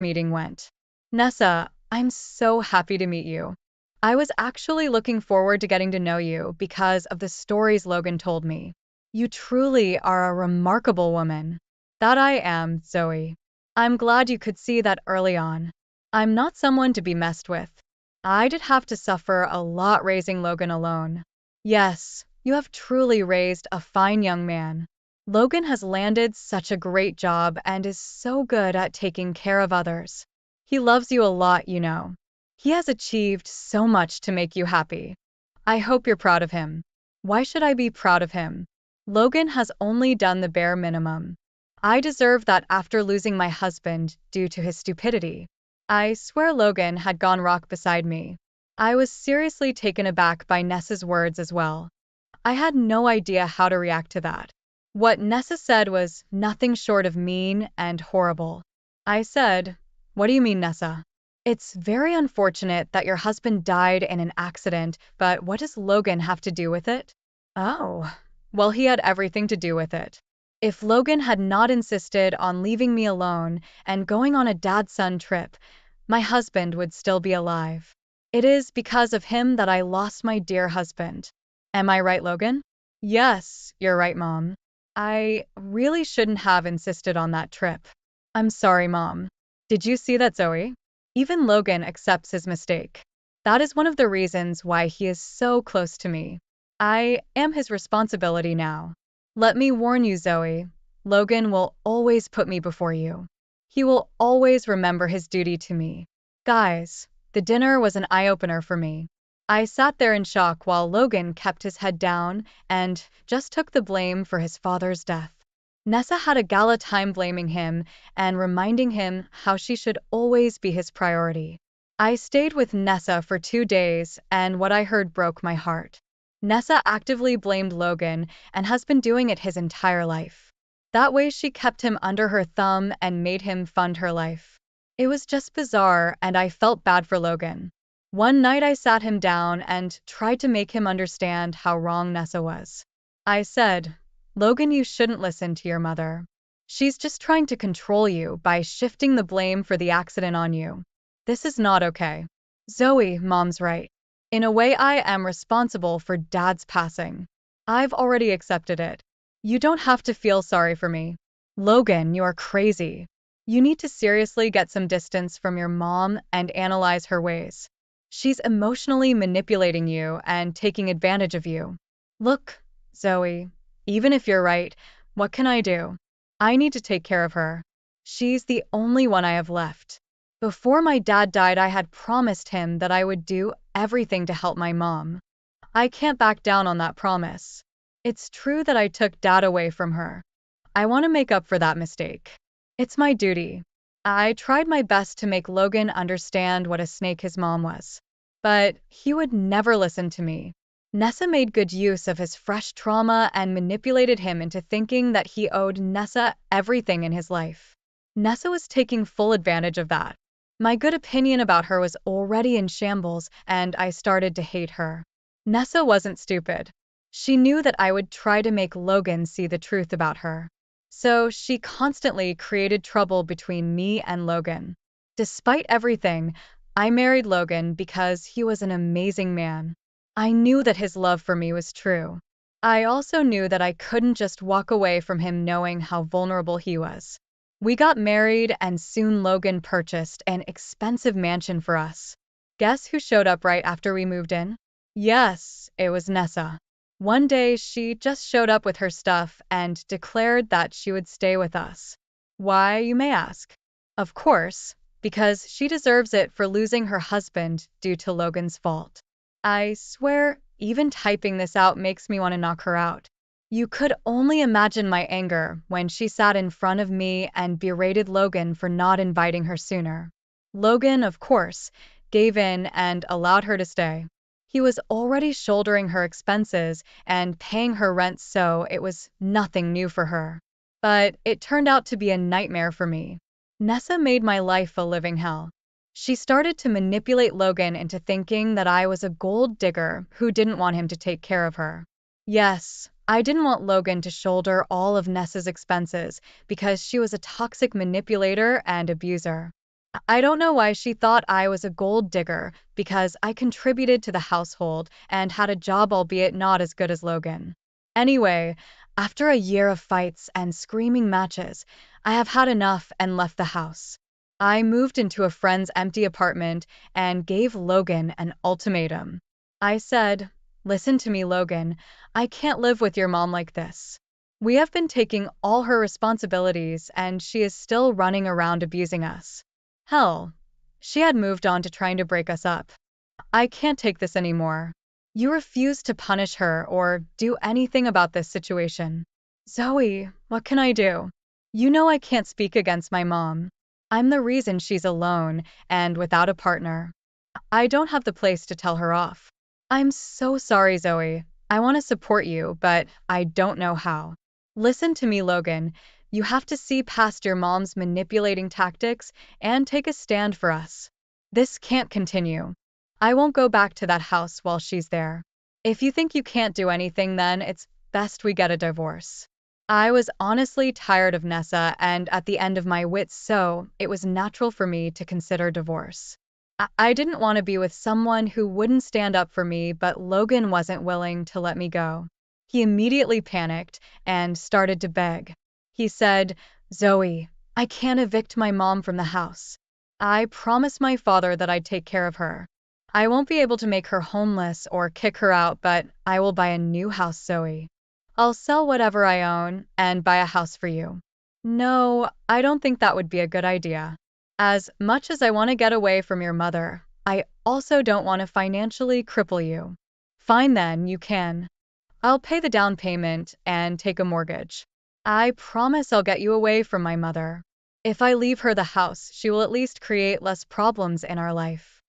Meeting went. Nessa, I'm so happy to meet you. I was actually looking forward to getting to know you because of the stories Logan told me. You truly are a remarkable woman. That I am, Zoe. I'm glad you could see that early on. I'm not someone to be messed with. I did have to suffer a lot raising Logan alone. Yes, you have truly raised a fine young man. Logan has landed such a great job and is so good at taking care of others. He loves you a lot, you know. He has achieved so much to make you happy. I hope you're proud of him. Why should I be proud of him? Logan has only done the bare minimum. I deserve that after losing my husband due to his stupidity. I swear Logan had gone rock beside me. I was seriously taken aback by Nessa's words as well. I had no idea how to react to that. What Nessa said was nothing short of mean and horrible. I said, "What do you mean, Nessa? It's very unfortunate that your husband died in an accident, but what does Logan have to do with it?" Oh, well, he had everything to do with it. If Logan had not insisted on leaving me alone and going on a dad-son trip, my husband would still be alive. It is because of him that I lost my dear husband. Am I right, Logan? Yes, you're right, Mom. I really shouldn't have insisted on that trip. I'm sorry, Mom. Did you see that, Zoe? Even Logan accepts his mistake. That is one of the reasons why he is so close to me. I am his responsibility now. Let me warn you, Zoe. Logan will always put me before you. He will always remember his duty to me. Guys, the dinner was an eye-opener for me. I sat there in shock while Logan kept his head down and just took the blame for his father's death. Nessa had a gala time blaming him and reminding him how she should always be his priority. I stayed with Nessa for 2 days, and what I heard broke my heart. Nessa actively blamed Logan and has been doing it his entire life. That way she kept him under her thumb and made him fund her life. It was just bizarre, and I felt bad for Logan. One night I sat him down and tried to make him understand how wrong Nessa was. I said, "Logan, you shouldn't listen to your mother. She's just trying to control you by shifting the blame for the accident on you. This is not okay." Zoe, Mom's right. In a way, I am responsible for Dad's passing. I've already accepted it. You don't have to feel sorry for me. Logan, you're crazy. You need to seriously get some distance from your mom and analyze her ways. She's emotionally manipulating you and taking advantage of you. Look, Zoe, even if you're right, what can I do? I need to take care of her. She's the only one I have left. Before my dad died, I had promised him that I would do everything to help my mom. I can't back down on that promise. It's true that I took Dad away from her. I want to make up for that mistake. It's my duty. I tried my best to make Logan understand what a snake his mom was. But he would never listen to me. Nessa made good use of his fresh trauma and manipulated him into thinking that he owed Nessa everything in his life. Nessa was taking full advantage of that. My good opinion about her was already in shambles, and I started to hate her. Nessa wasn't stupid. She knew that I would try to make Logan see the truth about her. So she constantly created trouble between me and Logan. Despite everything, I married Logan because he was an amazing man. I knew that his love for me was true. I also knew that I couldn't just walk away from him knowing how vulnerable he was. We got married, and soon Logan purchased an expensive mansion for us. Guess who showed up right after we moved in? Yes, it was Nessa. One day, she just showed up with her stuff and declared that she would stay with us. Why, you may ask? Of course, because she deserves it for losing her husband due to Logan's fault. I swear, even typing this out makes me want to knock her out. You could only imagine my anger when she sat in front of me and berated Logan for not inviting her sooner. Logan, of course, gave in and allowed her to stay. He was already shouldering her expenses and paying her rent, so it was nothing new for her. But it turned out to be a nightmare for me. Nessa made my life a living hell. She started to manipulate Logan into thinking that I was a gold digger who didn't want him to take care of her. Yes, I didn't want Logan to shoulder all of Nessa's expenses because she was a toxic manipulator and abuser. I don't know why she thought I was a gold digger because I contributed to the household and had a job, albeit not as good as Logan. Anyway, after a year of fights and screaming matches, I have had enough and left the house. I moved into a friend's empty apartment and gave Logan an ultimatum. I said, "Listen to me, Logan. I can't live with your mom like this. We have been taking all her responsibilities, and she is still running around abusing us. Hell, she had moved on to trying to break us up. I can't take this anymore. You refuse to punish her or do anything about this situation. Zoe, what can I do? You know I can't speak against my mom. I'm the reason she's alone and without a partner. I don't have the place to tell her off. I'm so sorry, Zoe. I want to support you, but I don't know how. Listen to me, Logan. You have to see past your mom's manipulating tactics and take a stand for us. This can't continue. I won't go back to that house while she's there. If you think you can't do anything, then it's best we get a divorce." I was honestly tired of Nessa and at the end of my wits, so it was natural for me to consider divorce. I didn't want to be with someone who wouldn't stand up for me, but Logan wasn't willing to let me go. He immediately panicked and started to beg. He said, "Zoe, I can't evict my mom from the house. I promised my father that I'd take care of her. I won't be able to make her homeless or kick her out, but I will buy a new house, Zoe. I'll sell whatever I own and buy a house for you." No, I don't think that would be a good idea. As much as I want to get away from your mother, I also don't want to financially cripple you. Fine then, you can. I'll pay the down payment and take a mortgage. I promise I'll get you away from my mother. If I leave her the house, she will at least create less problems in our life.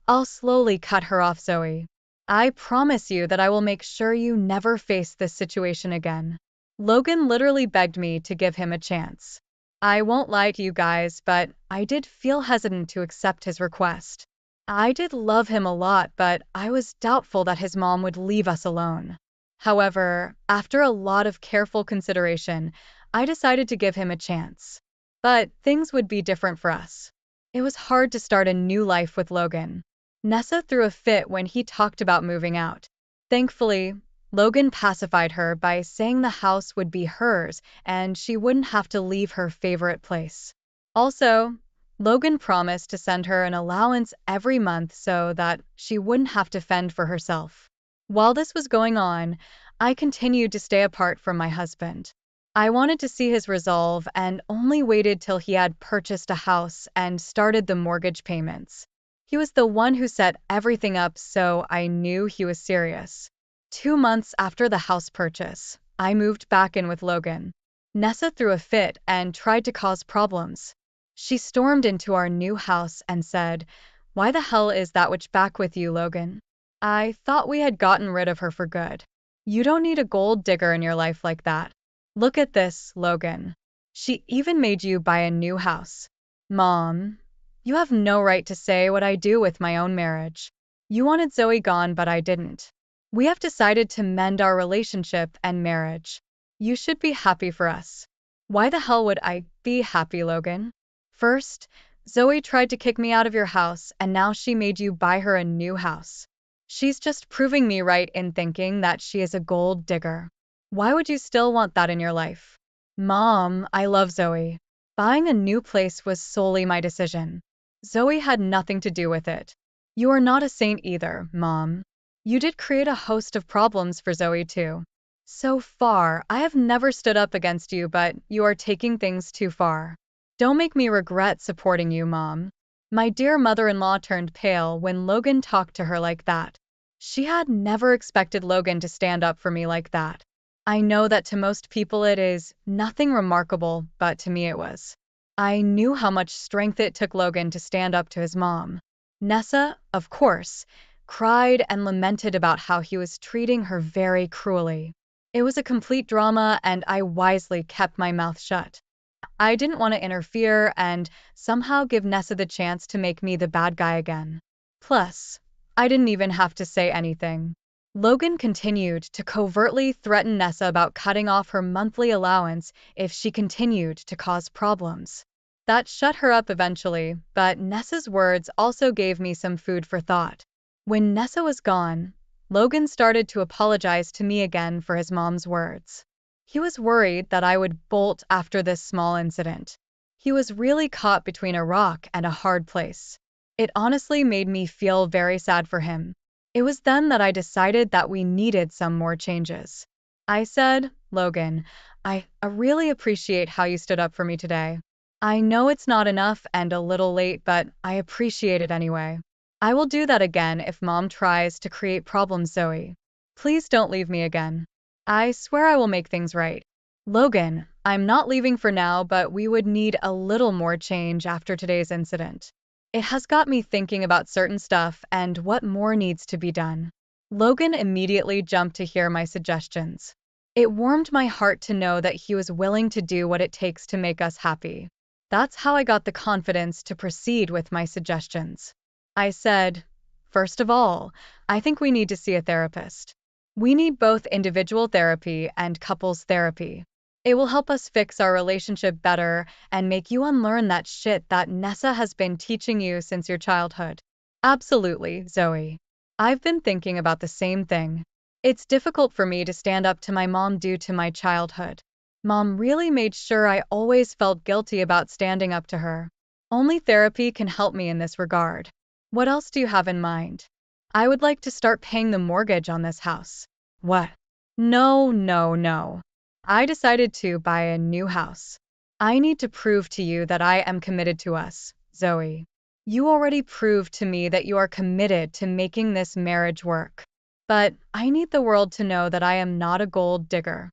I'll slowly cut her off, Zoe. I promise you that I will make sure you never face this situation again. Logan literally begged me to give him a chance. I won't lie to you guys, but I did feel hesitant to accept his request. I did love him a lot, but I was doubtful that his mom would leave us alone. However, after a lot of careful consideration, I decided to give him a chance. But things would be different for us. It was hard to start a new life with Logan. Nessa threw a fit when he talked about moving out. Thankfully, Logan pacified her by saying the house would be hers and she wouldn't have to leave her favorite place. Also, Logan promised to send her an allowance every month so that she wouldn't have to fend for herself. While this was going on, I continued to stay apart from my husband. I wanted to see his resolve and only waited till he had purchased a house and started the mortgage payments. He was the one who set everything up, so I knew he was serious. 2 months after the house purchase, I moved back in with Logan. Nessa threw a fit and tried to cause problems. She stormed into our new house and said, "Why the hell is that witch back with you, Logan? I thought we had gotten rid of her for good. You don't need a gold digger in your life like that. Look at this, Logan. She even made you buy a new house. Mom, you have no right to say what I do with my own marriage. You wanted Zoe gone, but I didn't. We have decided to mend our relationship and marriage. You should be happy for us." Why the hell would I be happy, Logan? First, Zoe tried to kick me out of your house, and now she made you buy her a new house. She's just proving me right in thinking that she is a gold digger. Why would you still want that in your life? Mom, I love Zoe. Buying a new place was solely my decision. Zoe had nothing to do with it. You are not a saint either, Mom. You did create a host of problems for Zoe too. So far, I have never stood up against you, but you are taking things too far. Don't make me regret supporting you, Mom. My dear mother-in-law turned pale when Logan talked to her like that. She had never expected Logan to stand up for me like that. I know that to most people it is nothing remarkable, but to me it was. I knew how much strength it took Logan to stand up to his mom. Nessa, of course, cried and lamented about how he was treating her very cruelly. It was a complete drama, and I wisely kept my mouth shut. I didn't want to interfere and somehow give Nessa the chance to make me the bad guy again. Plus, I didn't even have to say anything. Logan continued to covertly threaten Nessa about cutting off her monthly allowance if she continued to cause problems. That shut her up eventually, but Nessa's words also gave me some food for thought. When Nessa was gone, Logan started to apologize to me again for his mom's words. He was worried that I would bolt after this small incident. He was really caught between a rock and a hard place. It honestly made me feel very sad for him. It was then that I decided that we needed some more changes. I said, Logan, I really appreciate how you stood up for me today. I know it's not enough and a little late, but I appreciate it anyway. I will do that again if Mom tries to create problems, Zoe. Please don't leave me again. I swear I will make things right. Logan, I'm not leaving for now, but we would need a little more change after today's incident. It has got me thinking about certain stuff and what more needs to be done. Logan immediately jumped to hear my suggestions. It warmed my heart to know that he was willing to do what it takes to make us happy. That's how I got the confidence to proceed with my suggestions. I said, first of all, I think we need to see a therapist. We need both individual therapy and couples therapy. It will help us fix our relationship better and make you unlearn that shit that Nessa has been teaching you since your childhood. Absolutely, Zoe. I've been thinking about the same thing. It's difficult for me to stand up to my mom due to my childhood. Mom really made sure I always felt guilty about standing up to her. Only therapy can help me in this regard. What else do you have in mind? I would like to start paying the mortgage on this house. What? No, no, no. I decided to buy a new house. I need to prove to you that I am committed to us, Zoe. You already proved to me that you are committed to making this marriage work. But I need the world to know that I am not a gold digger.